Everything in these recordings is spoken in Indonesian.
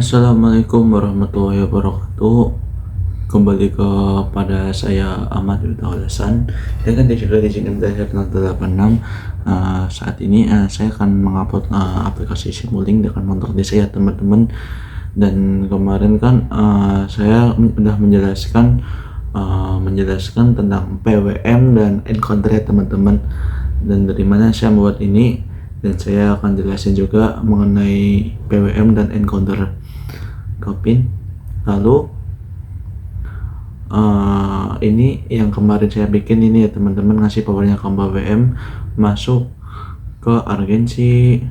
Assalamualaikum warahmatullahi wabarakatuh. Kembali kepada saya Ahmad Yudha Hasan. Saya kan juga di sini belajar 86. Saat ini saya akan mengupload aplikasi Simulink dengan motor DC ya teman-teman. Dan kemarin kan saya sudah menjelaskan tentang PWM dan encoder ya teman-teman. Dan dari mana saya membuat ini, dan saya akan jelasin juga mengenai PWM dan encoder Kopin. Lalu ini yang kemarin saya bikin ini ya teman-teman, ngasih powernya ke PWM masuk ke urgensi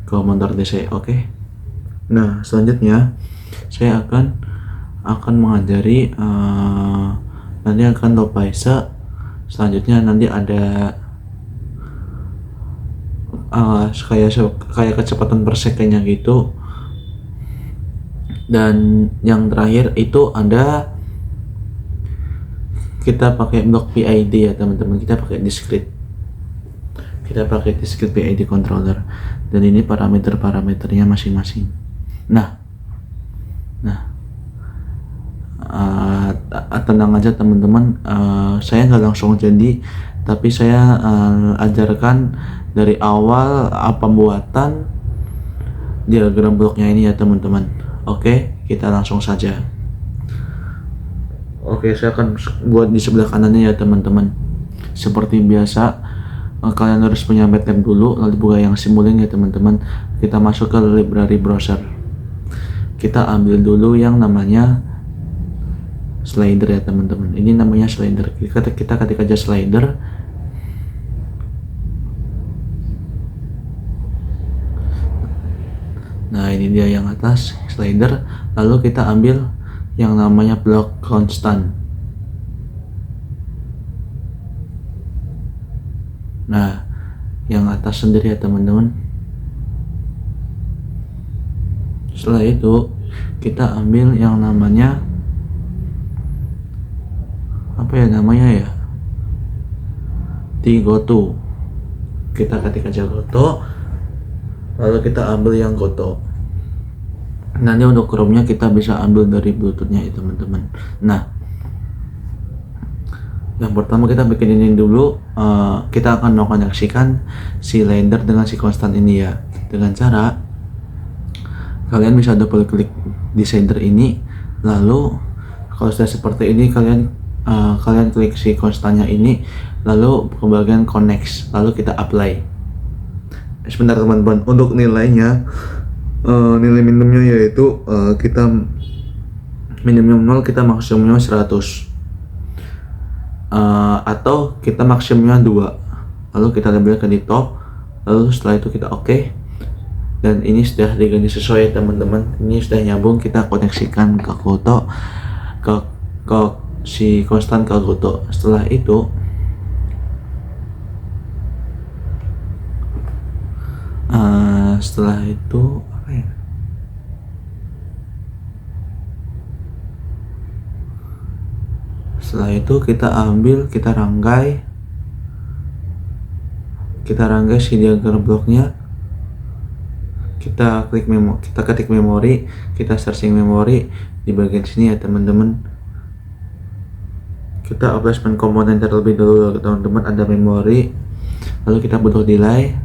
ke motor DC. Oke. Nah, selanjutnya saya akan mengajari nanti akan low paisa. Selanjutnya nanti ada kayak kecepatan per sekennya gitu. Dan yang terakhir itu ada kita pakai blok PID ya teman-teman, kita pakai discrete PID controller, dan ini parameternya masing-masing. Nah, tenang aja teman-teman, saya nggak langsung jadi, tapi saya ajarkan dari awal pembuatan diagram bloknya ini ya teman-teman. Oke, kita langsung saja. Oke, saya akan buat di sebelah kanannya ya teman-teman. Seperti biasa, kalian harus punya MATLAB dulu, lalu buka yang Simulink ya teman-teman. Kita masuk ke library browser. Kita ambil dulu yang namanya slider ya teman-teman. Ini namanya slider. Kita ketik aja slider. Nah, ini dia yang atas, slider. Lalu kita ambil yang namanya blok konstan. Nah, yang atas sendiri ya teman-teman. Setelah itu kita ambil yang namanya T-Goto. Kita ketik aja Goto, lalu kita ambil yang Goto. Nanti untuk Chrome-nya kita bisa ambil dari Bluetooth-nya ya teman-teman. Nah, yang pertama kita bikin ini dulu. Kita akan mengkoneksikan si ladder dengan si konstan ini ya, dengan cara kalian bisa double klik di center ini. Lalu kalau sudah seperti ini, kalian klik si konstannya ini, lalu ke bagian connect, lalu kita apply. Sebentar teman-teman, untuk nilainya, nilai minimumnya yaitu kita minimum 0, kita maksimumnya 100, atau kita maksimumnya 2, lalu kita labelkan di top. Lalu setelah itu kita oke. Dan ini sudah diganti sesuai teman-teman, ini sudah nyambung. Kita koneksikan ke Goto, ke si konstan ke Goto. Setelah itu apa ya? Setelah itu kita ambil, kita rangkai si diagram bloknya. Kita ketik memori, kita searching memori di bagian sini ya teman-teman. Kita attachment komponen terlebih dulu teman-teman, ada memori, lalu kita butuh delay.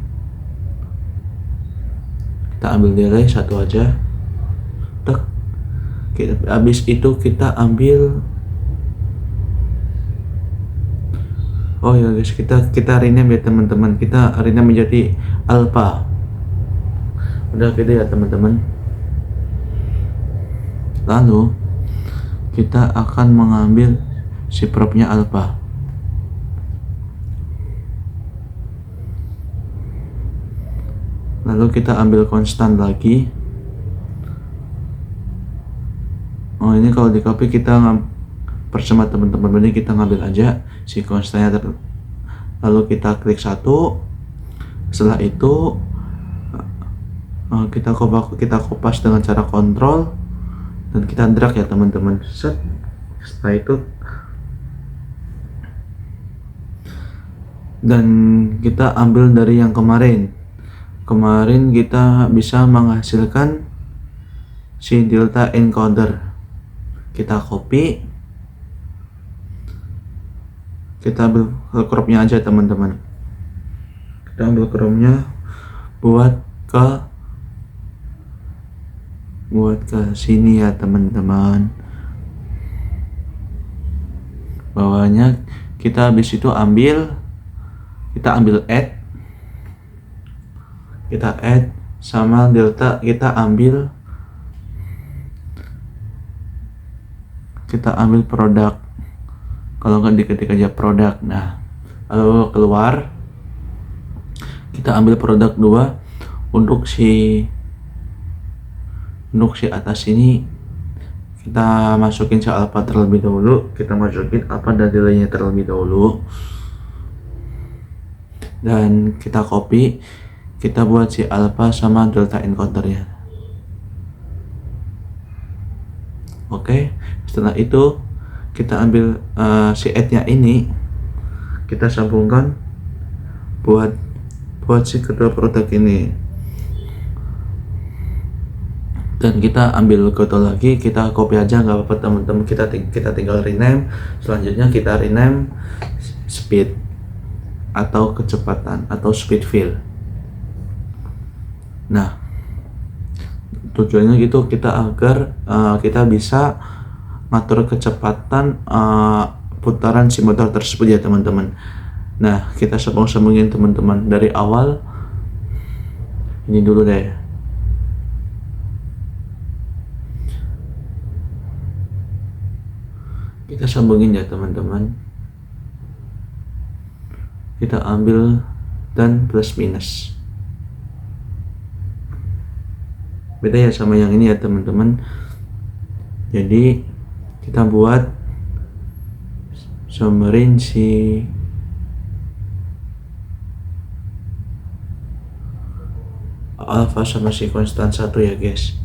Kita ambil delay satu aja. Habis itu kita ambil, oh ya guys, kita rename ya teman-teman. Kita rename menjadi alpha. Udah gitu ya teman-teman. Lalu kita akan mengambil si propnya alpha. Lalu kita ambil konstan lagi. Oh, ini kalau di copy kita percuma teman-teman, ini kita ngambil aja si konstannya. Lalu kita klik satu. Setelah itu kita kopas dengan cara kontrol dan kita drag ya teman-teman. Set. Setelah itu dan kita ambil dari yang kemarin kita bisa menghasilkan si delta encoder. Kita copy, kita ambil crop-nya aja teman-teman. Kita ambil crop-nya buat ke sini ya teman-teman. Bawahnya kita habis itu kita ambil add sama delta, kita ambil produk. Kalau nggak diketik aja produk. Nah, lalu keluar, kita ambil produk 2 untuk si atas ini. Kita masukin si alpha terlebih dahulu, kita masukin alpha dan delaynya terlebih dahulu, dan kita copy, kita buat si alpha sama delta encodernya. Oke, setelah itu kita ambil si add-nya ini, kita sambungkan buat si kedua produk ini. Dan kita ambil kode lagi, kita copy aja nggak apa-apa teman-teman. Kita tinggal rename. Selanjutnya kita rename speed atau kecepatan atau speed fill. Nah, tujuannya gitu kita agar kita bisa ngatur kecepatan putaran si motor tersebut ya teman-teman. Nah, kita sambungin teman-teman dari awal. Ini dulu deh. Kita sambungin ya teman-teman. Kita ambil dan plus minus. Beda ya sama yang ini ya teman-teman. Jadi kita buat sumberin si alpha sama si konstan 1 ya guys.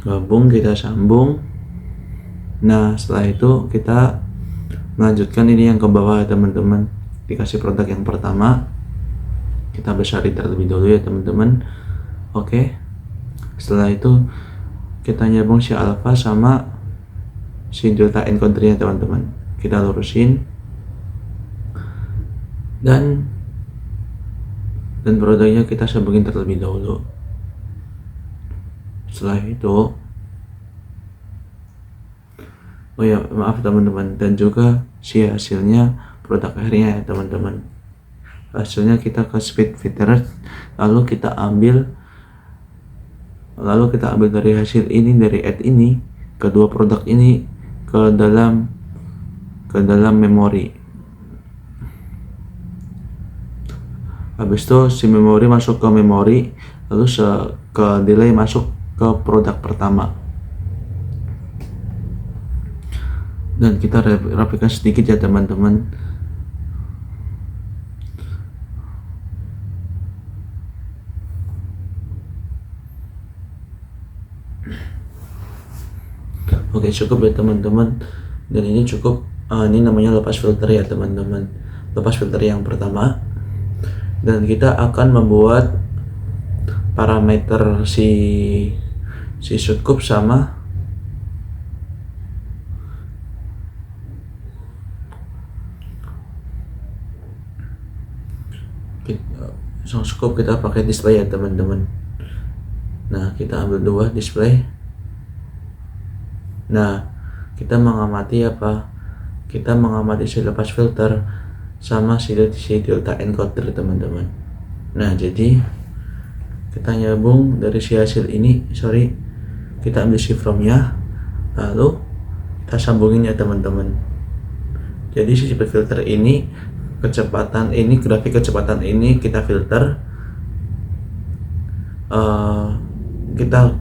Gabung, kita sambung. Nah, setelah itu kita melanjutkan ini yang ke bawah ya teman-teman. Dikasih produk yang pertama, kita besarin terlebih dahulu ya teman-teman. Oke, setelah itu kita nyambung si alpha sama si delta encodernya teman-teman. Kita lurusin dan produknya kita sambungin terlebih dahulu. Setelah itu, oh ya maaf teman-teman, dan juga si hasilnya produk akhirnya ya teman-teman. Hasilnya kita ke speed filter, lalu kita ambil dari hasil ini, dari add ini, kedua produk ini ke dalam memori. Habis itu si memori masuk ke memori, lalu ke delay masuk ke produk pertama. Dan kita rapikan sedikit ya teman-teman. Oke, cukup ya teman-teman. Dan ini cukup, ini namanya lepas filter ya teman-teman. Lepas filter yang pertama. Dan kita akan membuat parameter si subscope sama subscope kita pakai display ya teman-teman. Nah, kita ambil 2 display. Nah, kita mengamati apa? Kita mengamati si lepas filter sama si delta encoder teman-teman. Nah, jadi kita nyambung dari si hasil ini, kita ambil si from-nya, lalu kita sambungin ya teman-teman. Jadi si speed filter ini, kecepatan ini, grafik kecepatan ini kita filter,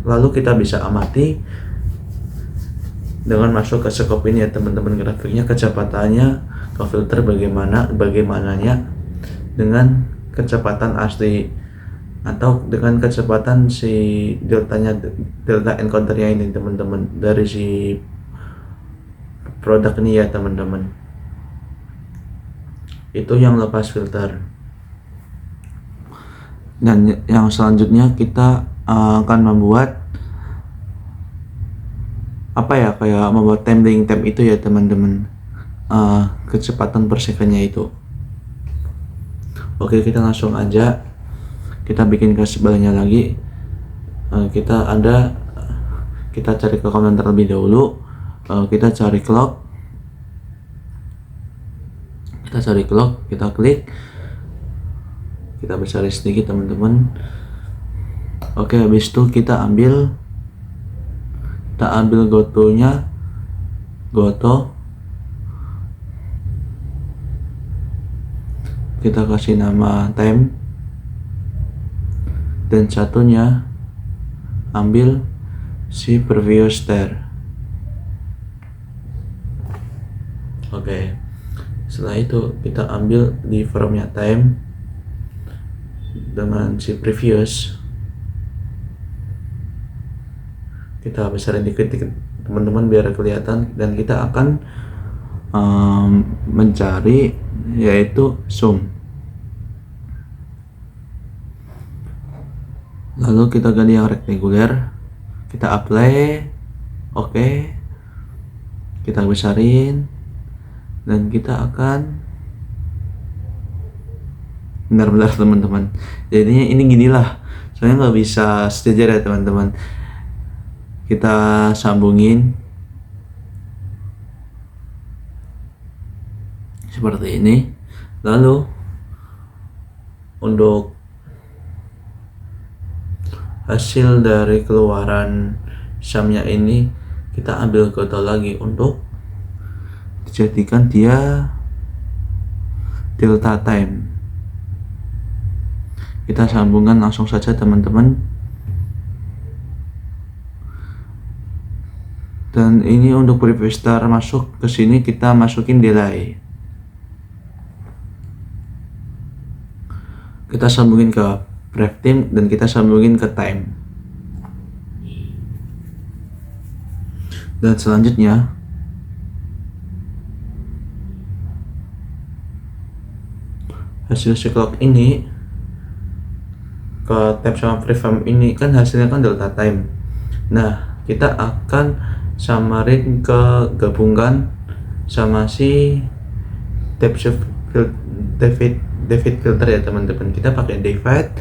lalu kita bisa amati dengan masuk ke scope ini ya teman-teman, grafiknya kecepatannya ke filter bagaimananya dengan kecepatan asli atau dengan kecepatan si delta encodernya ini teman-teman, dari si produk ini ya teman-teman. Itu yang lepas filter. Dan yang selanjutnya kita akan membuat kayak membuat time itu ya teman-teman, kecepatan per secondnya itu. Oke, kita langsung aja kita bikin ke sebelahnya lagi. Kita cari ke kalender terlebih dahulu. Kita cari clock, kita klik, kita besarin sedikit teman-teman. Oke, habis itu kita ambil goto, kita kasih nama time, dan satunya ambil si previous star. Oke, setelah itu kita ambil di formnya time dengan si previous, kita besarin dikit teman-teman biar kelihatan, dan kita akan mencari yaitu zoom. Lalu kita ganti yang rectangular, kita apply, oke, kita besarin, dan kita akan benar-benar teman-teman. Jadinya ini ginilah, soalnya nggak bisa sejajar ya teman-teman. Kita sambungin seperti ini. Lalu untuk hasil dari keluaran sumnya ini kita ambil goto lagi untuk dijadikan dia delta time. Kita sambungkan langsung saja teman-teman. Dan ini untuk previous star masuk ke sini, kita masukin delay. Kita sambungin ke brief time dan kita sambungin ke time. Dan selanjutnya hasil clock ini ke tab sama preframe ini kan hasilnya kan delta time. Nah, kita akan samarin ke gabungkan sama si David filter ya teman-teman. Kita pakai divide,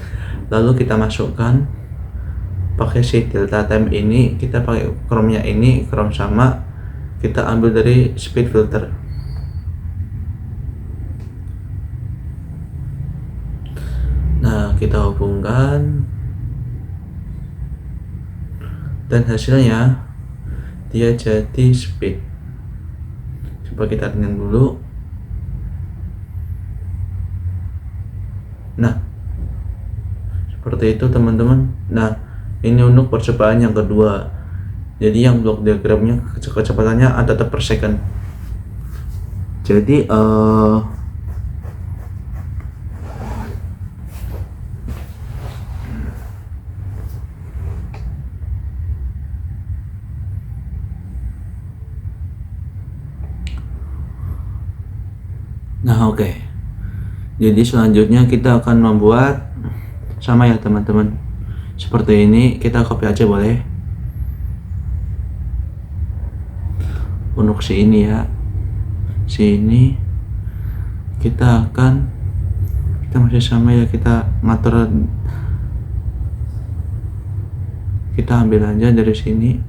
lalu kita masukkan pakai si delta time ini, kita pakai chrome-nya ini, chrome sama kita ambil dari speed filter. Nah, kita hubungkan dan hasilnya dia jadi speed. Coba kita ringin dulu. Nah, seperti itu teman-teman. Nah, ini untuk percobaan yang kedua. Jadi yang blok diagramnya kecepatannya ada per second. Jadi nah, oke. Jadi selanjutnya kita akan membuat sama ya teman-teman. Seperti ini, kita copy aja boleh. Untuk si ini ya. Si ini kita masih sama ya, kita ngatur, kita ambil aja dari sini.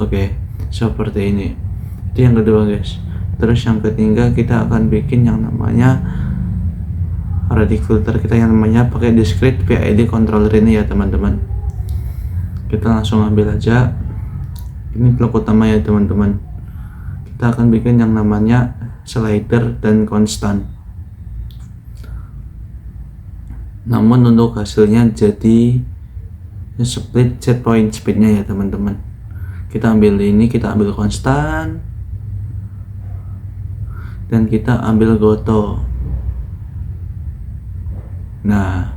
Oke, seperti ini. Itu yang kedua guys. Terus yang ketiga kita akan bikin yang namanya radic filter kita yang namanya pakai discrete PID controller ini ya teman-teman. Kita langsung ambil aja. Ini blok utama ya teman-teman. Kita akan bikin yang namanya slider dan konstan. Namun untuk hasilnya jadi split set point speednya ya teman-teman. Kita ambil ini, kita ambil konstan, dan kita ambil goto. Nah,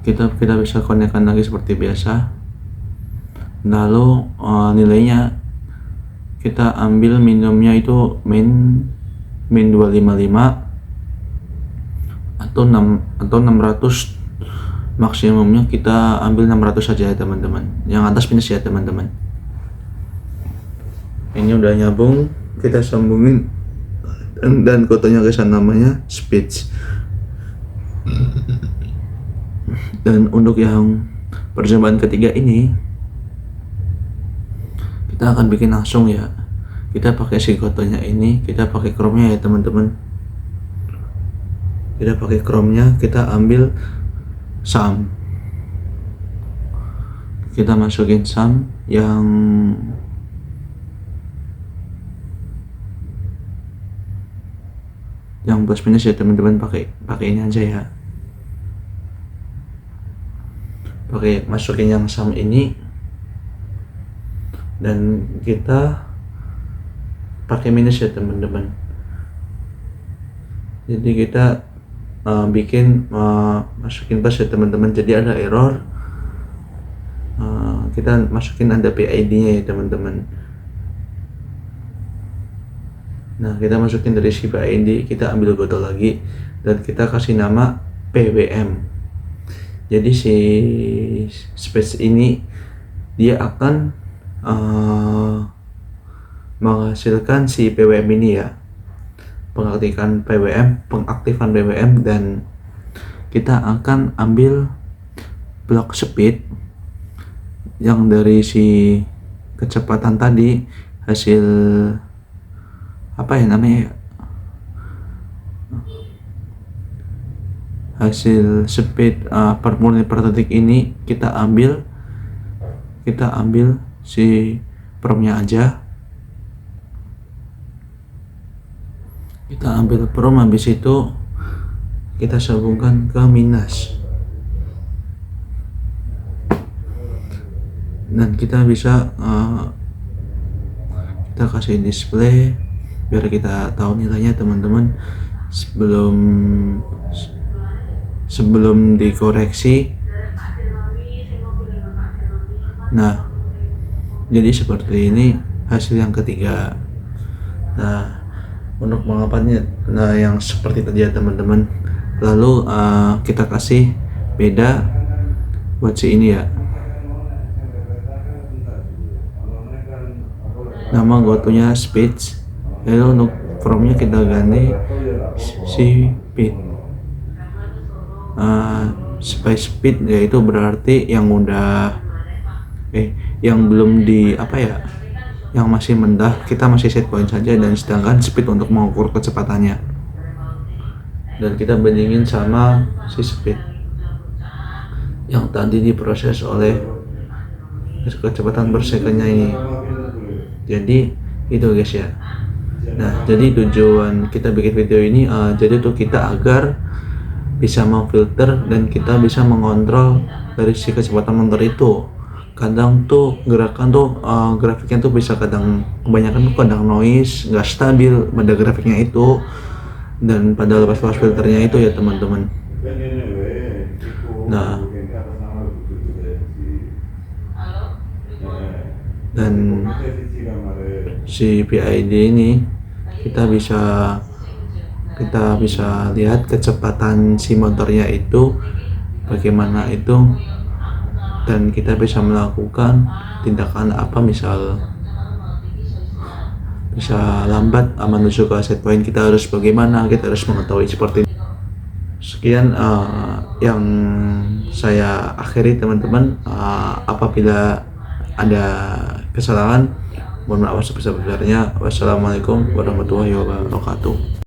kita bisa konekkan lagi seperti biasa. Lalu nilainya kita ambil minimumnya itu min 255, atau 600, maksimumnya kita ambil 600 saja ya teman-teman. Yang atas minus ya teman-teman. Ini udah nyambung, kita sambungin dan kotonya ke sana, namanya speech. Dan untuk yang percobaan ketiga ini kita akan bikin langsung ya. Kita pakai si kotonya ini, kita pakai chrome-nya ya teman-teman. Kita pakai chrome-nya, kita ambil sum. Kita masukin sum yang plus minus ya teman-teman, pakai ini aja ya. Masukin yang sum ini dan kita pakai minus ya teman-teman. Jadi kita masukin plus ya teman-teman. Jadi ada error, kita masukin ada PID-nya ya teman-teman. Nah, kita masukin dari si PID, kita ambil goto lagi dan kita kasih nama PWM. Jadi si space ini dia akan menghasilkan si PWM ini ya, pengaktifan PWM, dan kita akan ambil block speed yang dari si kecepatan tadi, hasil apa ya namanya, hasil speed per menit per detik ini kita ambil si promnya aja. Kita ambil prom, habis itu kita sambungkan ke minus dan kita bisa kita kasih display biar kita tahu nilainya teman-teman sebelum dikoreksi. Nah, jadi seperti ini hasil yang ketiga. Nah, untuk pengapaannya yang seperti tadi ya teman-teman. Lalu kita kasih beda buat si ini ya, nama gotonya speech. Lalu untuk formnya kita ganti si speed. Speed yaitu berarti yang udah yang belum yang masih mendah, kita masih set point saja, dan sedangkan speed untuk mengukur kecepatannya. Dan kita bandingin sama si speed yang tadi diproses oleh kecepatan per secondnya ini. Jadi itu guys ya. Nah, jadi tujuan kita bikin video ini jadi tuh kita agar bisa memfilter dan kita bisa mengontrol dari si kecepatan motor itu. Kadang tuh grafiknya tuh bisa kebanyakan tuh kadang noise, nggak stabil pada grafiknya itu dan pada lepas filternya itu ya teman-teman. Nah, dan si PID ini kita bisa lihat kecepatan si motornya itu bagaimana itu, dan kita bisa melakukan tindakan apa, misal bisa lambat menuju ke set point, kita harus bagaimana, kita harus mengetahui seperti ini. Sekian yang saya akhiri teman-teman. Apabila ada kesalahan, mohon maaf sebesar-besarnya. Wassalamualaikum warahmatullahi wabarakatuh.